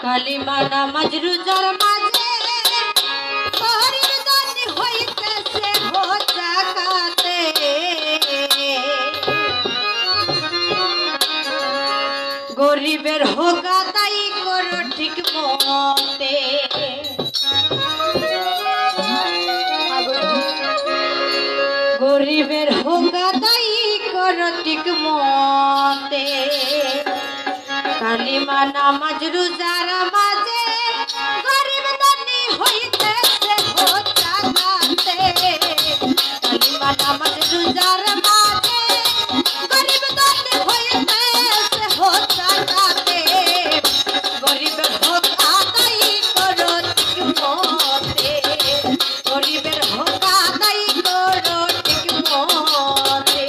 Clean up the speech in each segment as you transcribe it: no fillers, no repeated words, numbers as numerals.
কালিমা নামাজ রোজার মাঝে গরিব ধনী হইতেছে হোজাকাতে। গরিবের হোক আদায় করো ঠিক মতে। গরিবের হোক আদায় করো ঠিক মতে। কালিমা নামাজ রোজার মাঝে গরিব ধনী হইতেছে হোজাকাতে। কালিমা নামাজ রোজার মাঝে গরিব ধনী হইতেছে হোজাকাতে। গরিবের হক আদায় করো ঠিক মতে। গরিবের হক আদায় করো ঠিক মতে।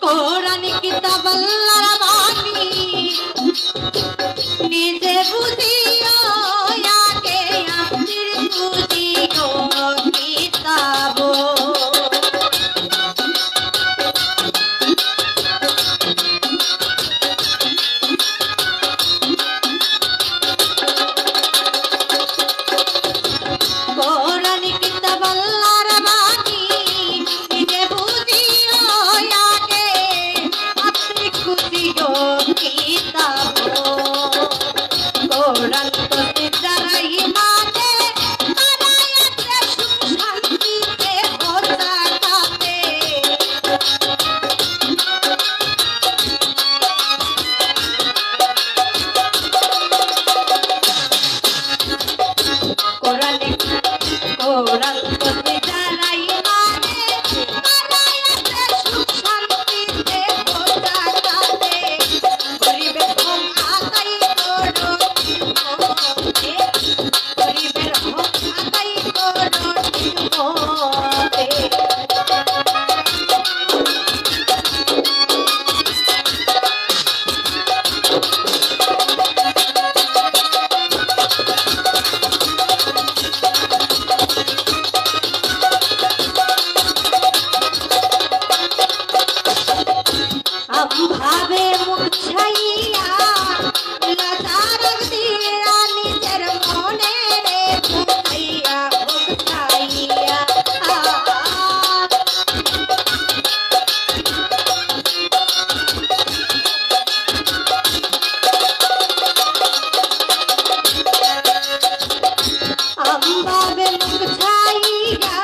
কোরআন কিতাব আল্লাহর বাণী নিজে বুঝিও আগে আপনির বুঝিও কিতাব। কোরআন কিতাব আল্লাহর বাণী নিজে বুঝিও আগে আপনি বুঝিও কিতাব। কোরআন তো যারাই মানে তারাই আছে সুখ শান্তিতে হোজাকাতে। কোরআন কোরআন তো যারাই মানে তারাই আছে সুখ শান্তিতে হোজাকাতে। গরিবের হক আদায় করো ঠিক মতে। গরিবের হক আদায় করো ঠিক মতে। ভাবে মুখ ছাইয়া লতার দিয়া নিজের মনে রে বুঝাইয়া মুখ ছাইয়া। ভাবে মুখ ছাইয়া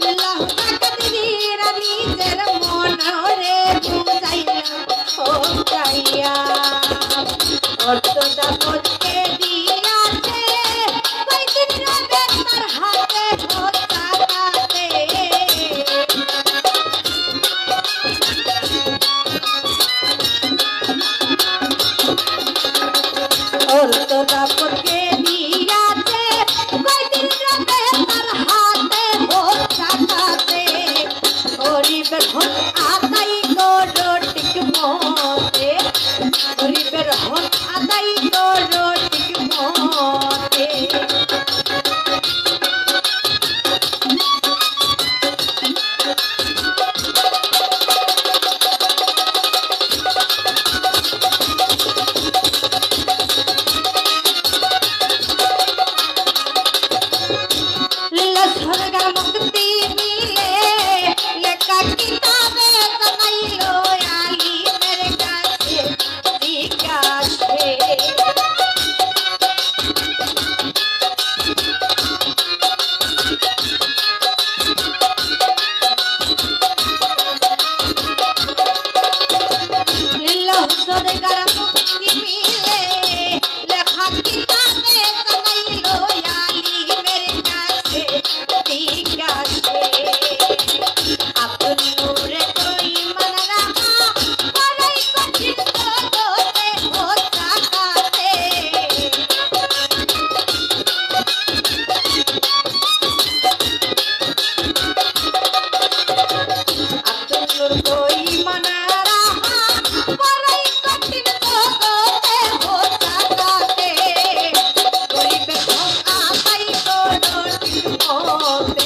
লতার দিয়া নিজের মনে রে বুঝাইয়া ও চাইয়া। অর্থটা করতে দিয়াছে কয়দিন রাবে তার হাতে হোজাকাতে। অর্থটা করতে দিয়াছে কয়দিন রাবে তার হাতে হোজাকাতে। গরিবের হক আদায় করো ঠিক মতে। গরিবের হক আদায় করো মতে